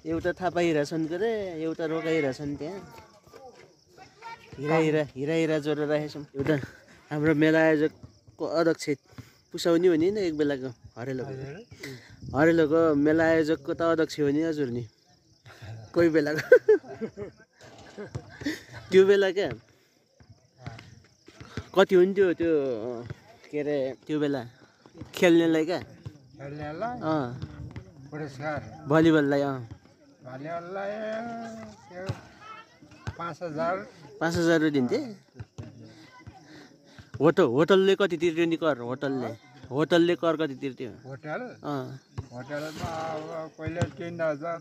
एउटा थापा हिरा छन् के अरे एउटा रोका हिरा छन् त्यहाँ हिरा हिरा जोडेर राखेछौँ एउटा हाम्रो मेला आयोजकको अध्यक्ष पुसाउने हो नि एक बेलाको हरेलोको मेला आयोजकको त अध्यक्ष हो नि हजुर नि कोही बेलाको त्यो बेला क्या कति हुन्थ्यो त्यो के अरे त्यो बेला खेल्नेलाई क्या भलिबललाई 5,000 दिन्थे होटलले कति तिर्थ्यो नि कर होटलले कर कति तिर्थ्यो होटलमा पहिले 3,000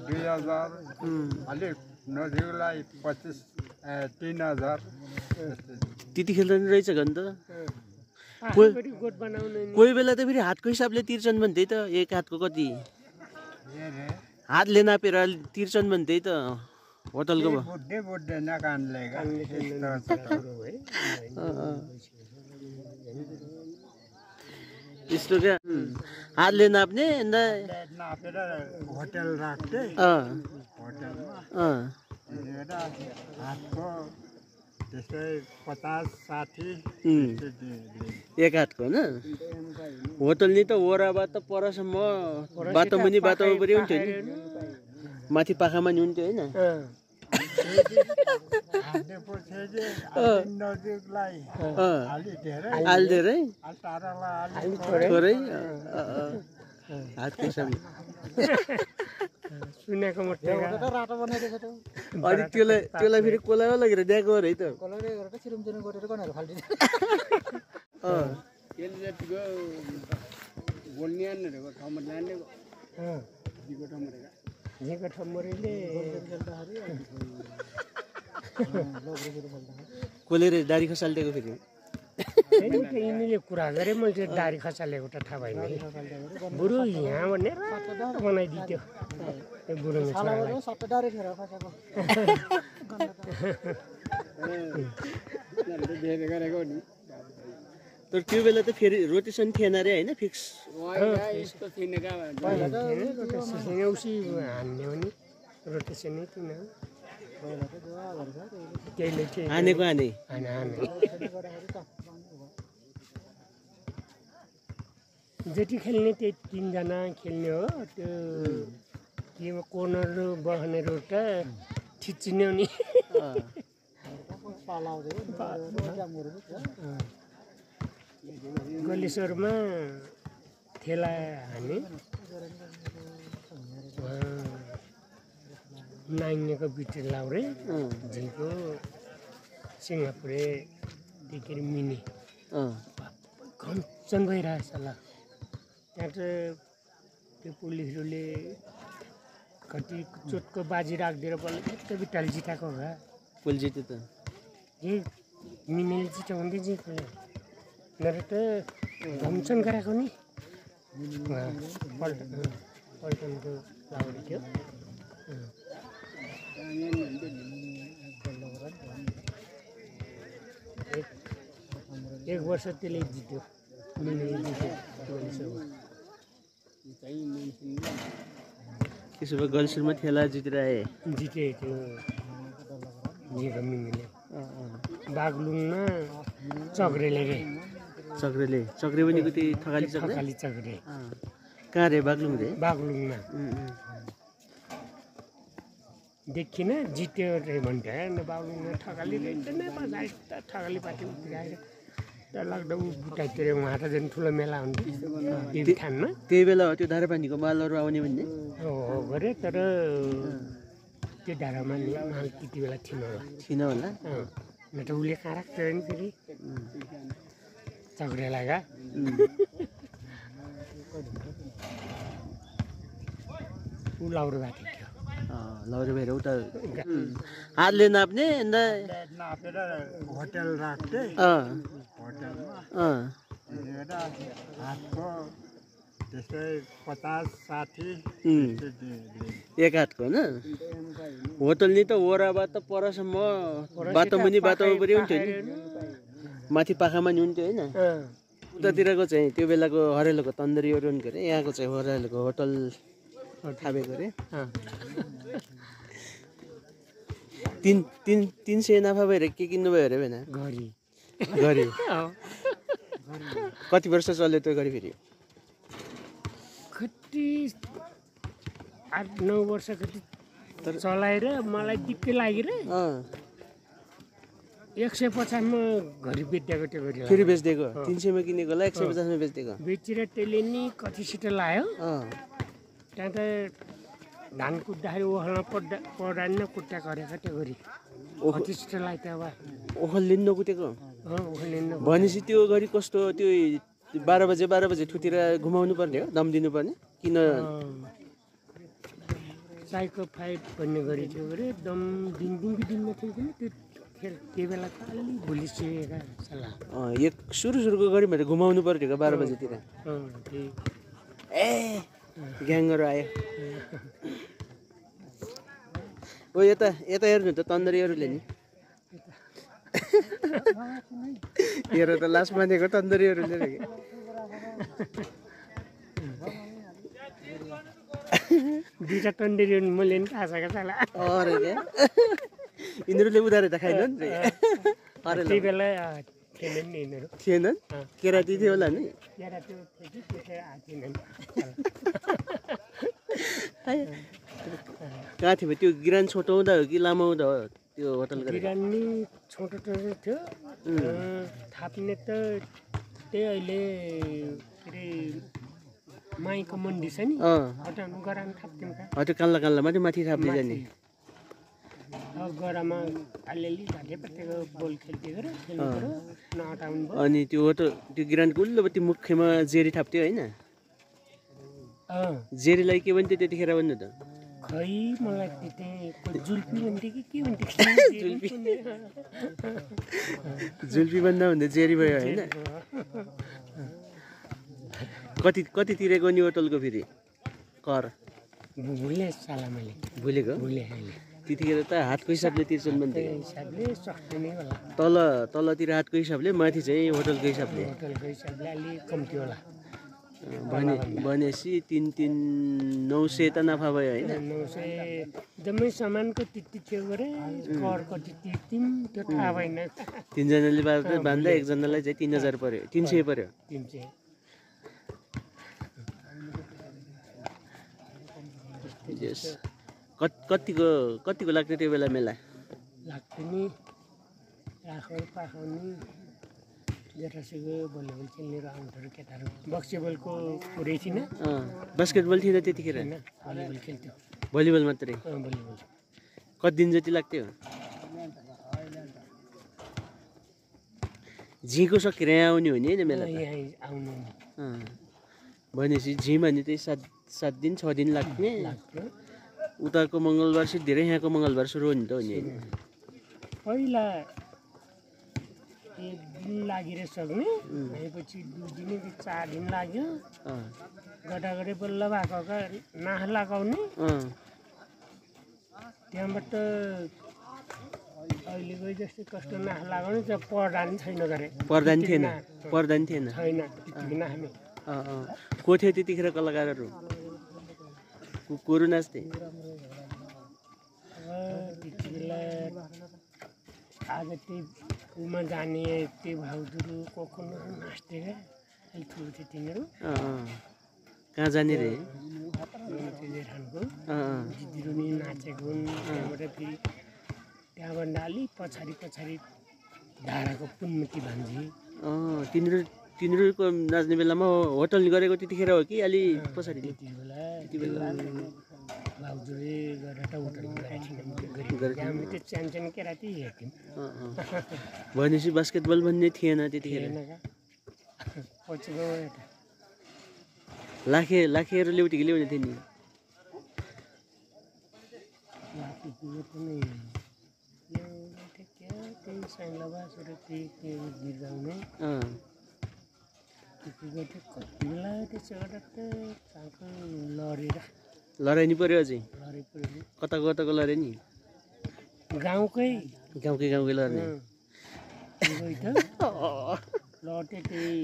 2,000 अलिक नजिकलाई 3,000 त्यति खेल्दा नि रहेछ गन त कोही बेला त फेरि हातको हिसाबले तिर्छन् भने त्यही त एक हातको कति हातले नापेर तिर्छन् भने त्यही त होटलको यस्तो क्या हातले नाप्ने अन्त नापेर होटल राख्थे होटलमा हातको त्यस्तै 50-60 एक हातको होइन होटल नि त ओराबा त परसम्म बाटो मुनि बाटो परि हुन्थ्यो नि माथि पाखामा नि हुन्थ्यो होइन हालिदिएर थोरै हातको हिसाबले सुनेको अनि त्यसलाई फेरि कोलायो लगेर दिएको है त कोलेर दारी खसालिदिएको फेरि यिनीले कुरा गरे मैले दारी खसालेको त थाहा भएन बुढो यहाँ भनेर बनाइदिन्थ्यो त्यो बुढोको तर त्यो बेला त फेरि रोटेसन थिएन अरे होइन फिक्स औसी हान्ने हो नि रोटेसनै थिएन हानेको हाने जति खेल्ने त्यही 3 जना खेल्ने हो त्यो के कर्नर बस्ने रोट थिच्ने नि गलेश्वरमा थेला हाने नाङ्गेको बिटी लाउरे झिको सिङ्गापुरे के मिनी कञ्चन भइरहेछ ल त्यहाँ त त्यो पुलिसहरूले कति चोटको बाजी राखिदिएर बल्ल त्यो बिट्टाले जिताएको हो पुल जित्यो त ए मिनीले जित्यो भने जित्यो नर त घमसन गराएको नि पल्टनको लाउरे थियो एक वर्ष त्यसले जित्यो मिनीले जित्यो त्यसो भए गल्सुरमा थेला जितिरहे जिते त्यो जिरो मिनीले बागलुङमा चक्रेले रे चक्रे पनि कति थकाली चक्रे कहाँ रे बागलुङ रे बागलुङमा देखिन जित्यो रे भन्थ्यो बागलुङमा ठकाली ठकाली पार्टी उठिरहेको त्यहाँ लाग्दा ऊ बुटाइतिर उहाँ त झन् ठुलो मेला हुन्थ्यो थानमा त्यही बेला हो त्यो धारापानीको मालहरू आउने भन्ने हो गरे तर त्यो धारामा माल त्यति बेला थिएन होला न त उसले कहाँ राख्छ नि फेरि चक्रे लागा ऊ लाउरो भएको थियो लौरे भएर उता हातले नाप्ने अन्त नापेर होटल राख्थे होटलमा हातको त्यस्तै 50-60 एक हातको होइन होटल नि त ओराबा त परसम्म बाटो मुनि बाटो परि हुन्थ्यो नि माथि पाखामा नि हुन्थ्यो होइन उतातिरको चाहिँ त्यो बेलाको हरेलोको तन्दुरीहरू के अरे यहाँको चाहिँ हरेलोको होटल थापेको रे अँ 300 नाफा भएर के किन्नु भयो अरे भएन घरी गरे अँ कति वर्ष चल्यो त्यो गरी फेरि कति 8-9 वर्ष कति चलाएर मलाई दिक्कै लाग्यो रे अँ 150 मा घरी बेचिदिएको त्यो घरी फेरि बेच्दिएको 300 मा किनेकोलाई 150 मा बेच्दिएको बेचेर त्यसले नि कति सिट लायो अँ त्यहाँ त धान कुट्दाखेरि ओहल्न पर्दैन कुट्टा गरेको त्यो घरी कति सिट लायो त्यो अब ओखलले नि नकुटेको ओहल्न भनेपछि त्यो गरी कस्तो त्यो 12 बजे ठुतिर घुमाउनु पर्ने हो दम दिनुपर्ने किन साइको 5 भन्ने गरी थियो अरे दम दिनमा थियो कि त्यो बेला त अलि भुलिसकेका सल्लाह एक सुरुको गरी मैले घुमाउनु पर्थ्यो 12 बजेतिर ए ग्याङहरू आयो ओ यता हेर्नु त तन्दरीहरूले नि हेर त लास्ट मानेको तन्दरीहरूले रे दुईटा तन्दरी मैले नि थाहा छ क्या साला अरे क्या यिनीहरूले उधारे त खाएन नि अरे त्यही बेला थिएनन् नि यिनीहरू थिएनन् केराती थियो होला नि केरा त्यो थियो कि त्यसै आएनन् कहाँ थियो त्यो गिरान छोटो हुँदा हो कि लामो हुँदा हो त्यो होटल गिरान नि छोटो थियो थाप्ने त त्यही अहिले के अरे माईको मन्डी छ नि हटाउनु गराउनु थाप्थ्यौँ हो त्यो काल्ला मात्रै माथि थाप्दै जाने गरामा अलिअलि घाटेपत्तेको बोल खेल्थ्यो र खेल्नु नहटाउनु भयो अनि त्यो होटल त्यो गिरानको उल्लोपट्टि मुख्यमा जेरी थाप्थ्यो होइन जेरीलाई के भन्थ्यो त्यतिखेर भन्नु त खै मलाई त्यही जुल्पी भन्थ्यो कि के भन्थ्यो जुल्पी भन्दा भन्दा जेरी भयो होइन कति तिरेको नि होटलको फेरि कर भुले साला मैले भुलेको भुले अहिले त्यतिखेर त हातको हिसाबले तिर्छन् भन्थ्यो हिसाबले सक्ने नै होला तलतिर हातको हिसाबले माथि चाहिँ होटलको हिसाबले अलिक कम्ती होला भनेपछि 900 त नाफा भयो होइन 900 एकदमै सामानको त्यति थियो गरे कर कति तिर्थिम त्यो थाहा भएन 3 जनाले बाँध्दा एकजनालाई चाहिँ 3000 पर्यो 300 पर्यो 300 कतिको लाग्थ्यो त्यो बेला मेला लाग्थ्यो नि पाखाउने जतासुकै भलिबल खेल्ने र आउटहरू केटाहरू बक्सेबलको पुरै थिएन बास्केटबल थिएन त्यतिखेर भलिबल खेल्थ्यो भलिबल मात्रै भलिबल कति दिन जति लाग्थ्यो झीको सकेर यहाँ आउने हो नि होइन मेला यहाँ आउनु भनेपछि झी भने त्यही 7 दिन 6 दिन लाग्ने उताको मङ्गलबार सिद्धि र यहाँको मङ्गलबार सुरु हुने त हो नि पहिला 1 दिन लागिर सक्ने त्यसपछि 2 दिन 4 दिन लाग्यो गडागडै बल्ल भएको नाह लगाउने त्यहाँबाट अहिलेको जस्तो कस्तो नाह लगाउने त पर्दा छैन गरे पर्दा थिएन छैन त्यतिकै नाच्ने को थियो त्यतिखेर कलाकारहरू कुकुरु नाच्थे त्यति बेला आज त्यही उमा जाने त्यही भाउजूहरू कोखोनहरू नाच्थे क्या अलिक ठुलो थियो तिनीहरू कहाँ जाने रे जेठानको दिदीहरू नि नाचेको हुन् त्यहाँबाट फेरि त्यहाँभन्दा अलिक पछाडि धाराको पुन्मती भान्जी तिनीहरूको नाच्ने बेलामा होटल गरेको त्यतिखेर हो कि अलि पछाडि त्यति बेला भाउजूले गरेर त होटल बनाएको हामीले त्यो सानो केराती हेर्थ्यौँ भनेपछि बास्केटबल भन्ने थिएन त्यतिखेर पछि गयो लाखेहरू ल्याउने थियो नि त्यही साइलाबासहरू त्यही गिर्जाउने कति बेला त्यसो गर्दा त चाँको लडाइ नि पर्यो अझै लडाइ पर्यो कताको लडाइ नि गाउँकै लड्ने लटे त्यही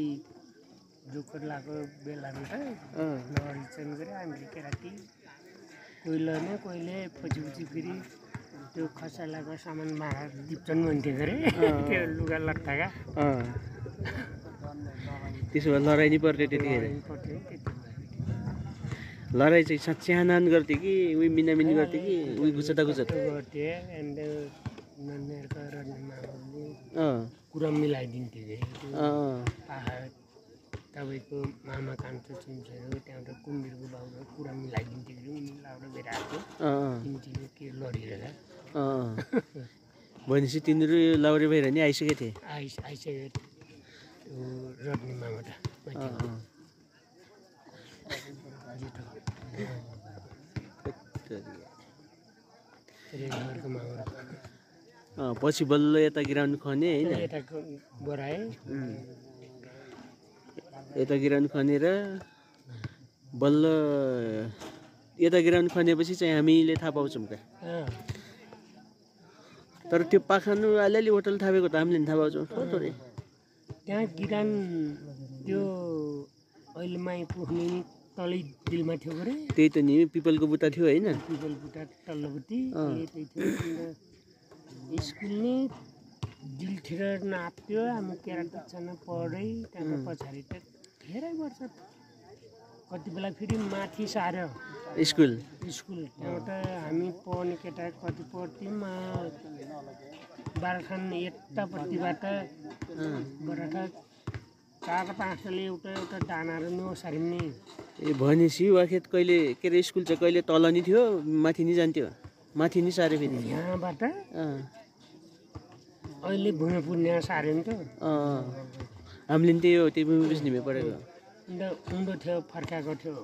जोकर लगाएको बेलामा त लडिन्छन् गरे हामीले केराती कोहीले कोहीले पछि फेरि त्यो खसालाको सामान भाडा दिप्छन् भन्थ्यो अरे त्यो लुगा लट्टाका त्यसो भए लडाइँ नि पर्थ्यो त्यतिखेर लडाइँ चाहिँ साँच्चै हानाहान गर्थ्यो कि उही मिनामिनी गर्थ्यो कि उही गुचता गर्थ्यो एन्ड नानीहरूको रड्नेमा कुरा मिलाइदिन्थ्यो कि पाहाड तपाईँको मामा कान्छो चिन्चहरू त्यहाँबाट कुम्बिरको बाउले कुरा मिलाइदिन्थ्यो कि उनी लाउडो भइरहेको तिनीहरू के लडिरहेका भनेपछि तिनीहरू लाउरे भएर नि आइसकेको थिए आइसक्यो त्यो रड्ने मामा त पछि बल्ल यता गिराउनु खने होइन यता गिराउनु खनेर बल्ल यता गिराउनु खनेपछि चाहिँ हामीले थाहा पाउँछौँ क्या तर त्यो पाखानु अलिअलि होटल थापेको त हामीले थाहा पाउँछौँ थोरै त्यहाँ गिरान त्यो अहिले माइ पुग्ने तलै दिलमा थियो अरे त्यही त नि पिपलको बुट्टा थियो होइन पिपल बुट्टा तल्लोपट्टि त्यही थियो स्कुल नै दिलतिर नाप्थ्यो हामी केराटोसँग पढै त्यहाँबाट पछाडि त धेरै वर्ष कति बेला फेरि माथि सार्यो स्कुल त्यहाँबाट हामी पढ्ने केटा कति पढ्थ्यौँ बाराखान यतापट्टिबाट बराठा 4-5ले एउटा दानाहरू नसारिम नि भनेपछि वाखेत कहिले के अरे स्कुल चाहिँ कहिले तल नि थियो माथि नि जान्थ्यो माथि नि सार्यो फेरि यहाँबाट अहिले भूमि पुण्य सार्यो नि त हामीले नि त्यही भूमि बुझ्ने पढेको अन्त उँधो थियो फर्काएको थियो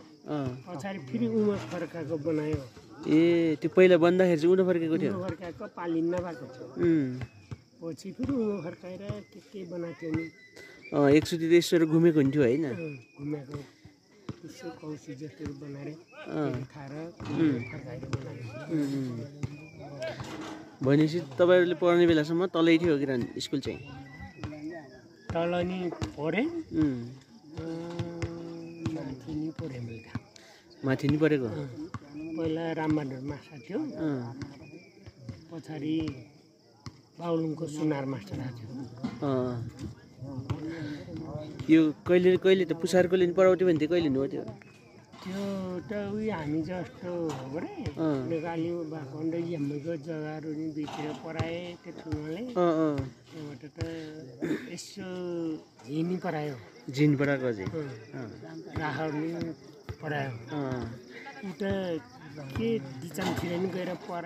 पछाडि फेरि उमा फर्काएको बनायो ए त्यो पहिला बन्दाखेरि चाहिँ उँधो फर्केको थियो फर्काएको पालिन नभएको थियो पछि फेरि उमा फर्काएर के बनाएको थियो नि एकचोटि त यसो घुमेको हुन्थ्यो होइन घुमेको त्यसो कौसी जस्तो बनाएर खाएर फर्काएर बनायो भनेपछि तपाईँहरूले पढ्ने बेलासम्म तलै थियो किरान स्कुल चाहिँ तल नि पढेँ माथि नि पढेँ मैले माथि नि पढेको पहिला रामबहादुर मास्टर थियो पछाडि बाहुलुङको सुनार मास्टर आएको थियो यो कहिले त पुसारकोले नि पढाउँथ्यो भने कहिले नि हो त्यो त उयो हामी जस्तो हो रे नेपाली भएको अन्त यहाँको जग्गाहरू नि बेचेर पढाएँ त्यो ठुलोले त्यहाँबाट त यसो झिनी पढायो झिन पढाएको अझै राहर नि पढायो उता के डिचामतिर नि गएर पढायो